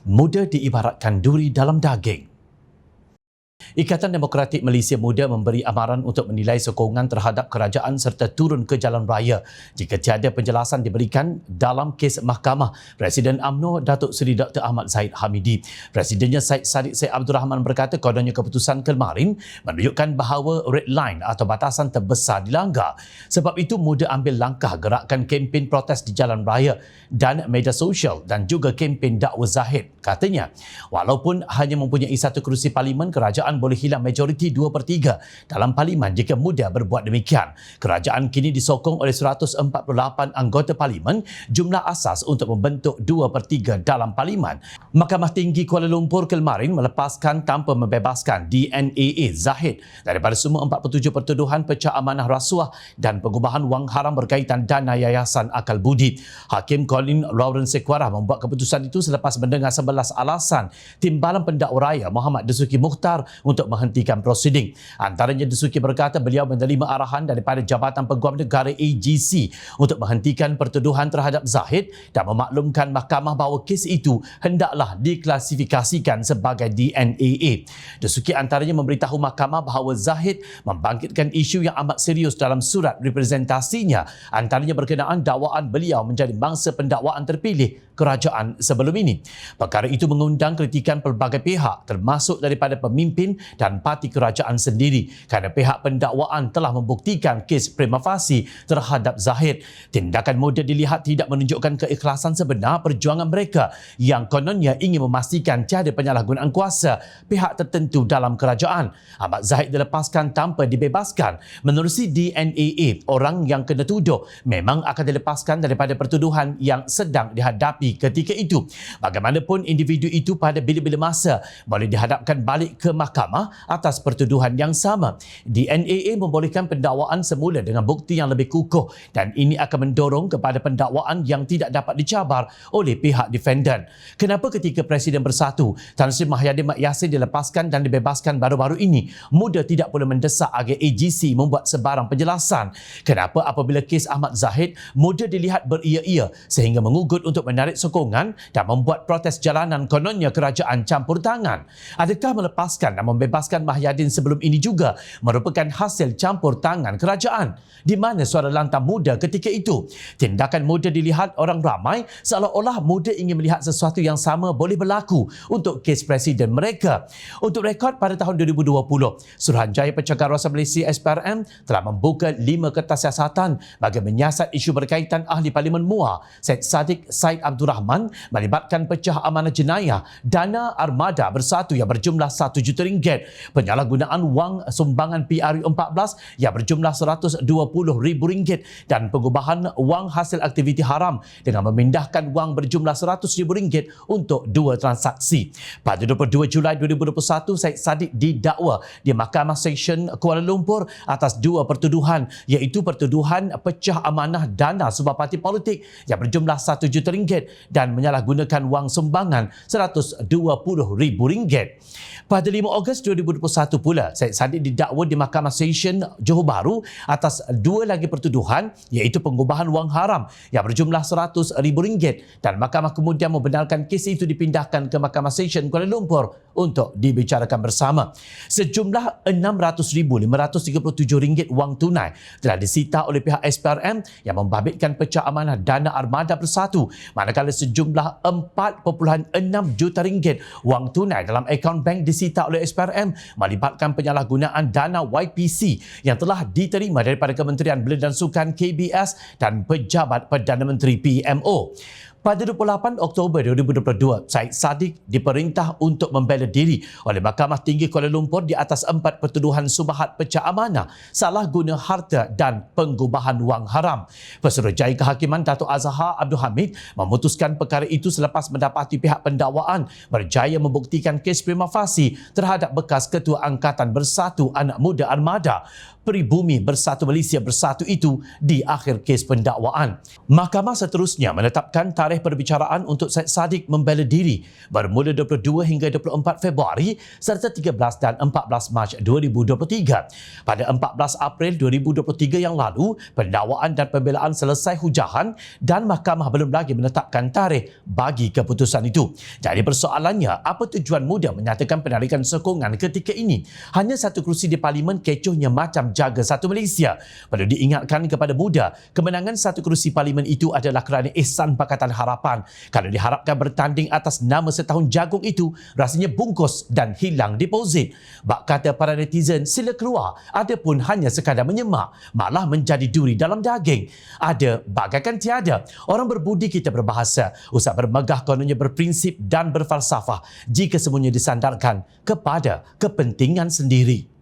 Muda diibaratkan duri dalam daging. Ikatan Demokratik Malaysia Muda memberi amaran untuk menilai sokongan terhadap kerajaan serta turun ke jalan raya jika tiada penjelasan diberikan dalam kes mahkamah Presiden UMNO Datuk Seri Dr. Ahmad Zahid Hamidi. Presidennya Syed Saddiq Syed Abdul Rahman berkata kononnya keputusan kemarin menunjukkan bahawa red line atau batasan terbesar dilanggar. Sebab itu Muda ambil langkah gerakkan kempen protes di jalan raya dan media sosial dan juga kempen dakwa Zahid. Katanya, walaupun hanya mempunyai satu kerusi parlimen, kerajaan boleh hilang majoriti 2/3 dalam parlimen jika Muda berbuat demikian. Kerajaan kini disokong oleh 148 anggota parlimen, jumlah asas untuk membentuk 2/3 dalam parlimen. Mahkamah Tinggi Kuala Lumpur kemarin melepaskan tanpa membebaskan DNAA Zahid daripada semua 47 pertuduhan pecah amanah rasuah dan pengubahan wang haram berkaitan dana Yayasan Akal Budi. Hakim Colin Lawrence Sekwara membuat keputusan itu selepas mendengar 11 alasan Timbalan Pendakwa Raya Muhammad Dasuki Mukhtar untuk menghentikan prosiding. Antaranya Dasuki berkata beliau menerima arahan daripada Jabatan Peguam Negara AGC untuk menghentikan pertuduhan terhadap Zahid dan memaklumkan mahkamah bahawa kes itu hendaklah diklasifikasikan sebagai DNAA. Dasuki antaranya memberitahu mahkamah bahawa Zahid membangkitkan isu yang amat serius dalam surat representasinya, antaranya berkenaan dakwaan beliau menjadi bangsa pendakwaan terpilih kerajaan sebelum ini. Perkara itu mengundang kritikan pelbagai pihak termasuk daripada pemimpin dan parti kerajaan sendiri kerana pihak pendakwaan telah membuktikan kes prima facie terhadap Zahid. Tindakan Muda dilihat tidak menunjukkan keikhlasan sebenar perjuangan mereka yang kononnya ingin memastikan tiada penyalahgunaan kuasa pihak tertentu dalam kerajaan. Ahmad Zahid dilepaskan tanpa dibebaskan. Menerusi DNAA, orang yang kena tuduh memang akan dilepaskan daripada pertuduhan yang sedang dihadapi ketika itu. Bagaimanapun individu itu pada bila-bila masa boleh dihadapkan balik ke mahkamah atas pertuduhan yang sama. DNAA membolehkan pendakwaan semula dengan bukti yang lebih kukuh dan ini akan mendorong kepada pendakwaan yang tidak dapat dicabar oleh pihak defendan. Kenapa ketika Presiden Bersatu Tan Sri Mahyadin Mat Yassin dilepaskan dan dibebaskan baru-baru ini, Muda tidak boleh mendesak agar AGC membuat sebarang penjelasan? Kenapa apabila kes Ahmad Zahid, Muda dilihat beria-ia sehingga mengugut untuk menarik sokongan dan membuat protes jalanan kononnya kerajaan campur tangan? Adakah melepaskan dan membebaskan Mahyadin sebelum ini juga merupakan hasil campur tangan kerajaan? Di mana suara lantang Muda ketika itu? Tindakan Muda dilihat orang ramai seolah-olah Muda ingin melihat sesuatu yang sama boleh berlaku untuk kes Presiden mereka. Untuk rekod, pada tahun 2020, Suruhanjaya Pencegahan Malaysia SPRM telah membuka 5 kertas siasatan bagi menyiasat isu berkaitan Ahli Parlimen MUA Syed Saddiq Syed Abdul Rahman melibatkan pecah amanah jenayah dana armada bersatu yang berjumlah RM1 juta, penyalahgunaan wang sumbangan PRU14 yang berjumlah RM120,000 dan pengubahan wang hasil aktiviti haram dengan memindahkan wang berjumlah RM100,000 untuk 2 transaksi. Pada 22 Julai 2021, Syed Saddiq didakwa di Mahkamah Seksyen Kuala Lumpur atas 2 pertuduhan, iaitu pertuduhan pecah amanah dana sebuah parti politik yang berjumlah RM1 juta dan menyalahgunakan wang sumbangan RM120,000. Pada 5 Ogos 2021 pula, Syed Saddiq didakwa di Mahkamah Seksyen Johor Bahru atas 2 lagi pertuduhan, iaitu pengubahan wang haram yang berjumlah RM100,000 dan mahkamah kemudian membenarkan kes itu dipindahkan ke Mahkamah Seksyen Kuala Lumpur untuk dibicarakan bersama. Sejumlah RM600,537 wang tunai telah disita oleh pihak SPRM yang membabitkan pecah amanah dana armada bersatu, manakala sejumlah RM4.6 juta wang tunai dalam akaun bank disita oleh SPRM melibatkan penyalahgunaan dana YPC yang telah diterima daripada Kementerian Belia dan Sukan KBS dan pejabat Perdana Menteri PMO. Pada 28 Oktober 2022, Syed Saddiq diperintah untuk membela diri oleh Mahkamah Tinggi Kuala Lumpur di atas 4 pertuduhan subahat pecah amanah, salah guna harta dan pengubahan wang haram. Pesuruhjaya Kehakiman Datuk Azhar Abdul Hamid memutuskan perkara itu selepas mendapati pihak pendakwaan berjaya membuktikan kes prima facie terhadap bekas Ketua Angkatan Bersatu Anak Muda Armada Peribumi Bersatu Malaysia Bersatu itu di akhir kes pendakwaan. Mahkamah seterusnya menetapkan tarikh tarikh perbicaraan untuk Syed Saddiq membela diri bermula 22 hingga 24 Februari serta 13 dan 14 Mac 2023. Pada 14 April 2023 yang lalu, pendakwaan dan pembelaan selesai hujahan dan mahkamah belum lagi menetapkan tarikh bagi keputusan itu. Jadi persoalannya, apa tujuan Muda menyatakan penarikan sokongan ketika ini? Hanya satu kerusi di Parlimen kecohnya macam jaga satu Malaysia. Perlu diingatkan kepada Muda, kemenangan satu kerusi Parlimen itu adalah kerana ihsan Pakatan Harapan. Kalau diharapkan bertanding atas nama setahun jagung itu, rasanya bungkus dan hilang deposit. Bak kata para netizen, sila keluar. Adapun hanya sekadar menyemak, malah menjadi duri dalam daging. Ada bagaikan tiada. Orang berbudi kita berbahasa, usah bermegah kononnya berprinsip dan berfalsafah jika semuanya disandarkan kepada kepentingan sendiri.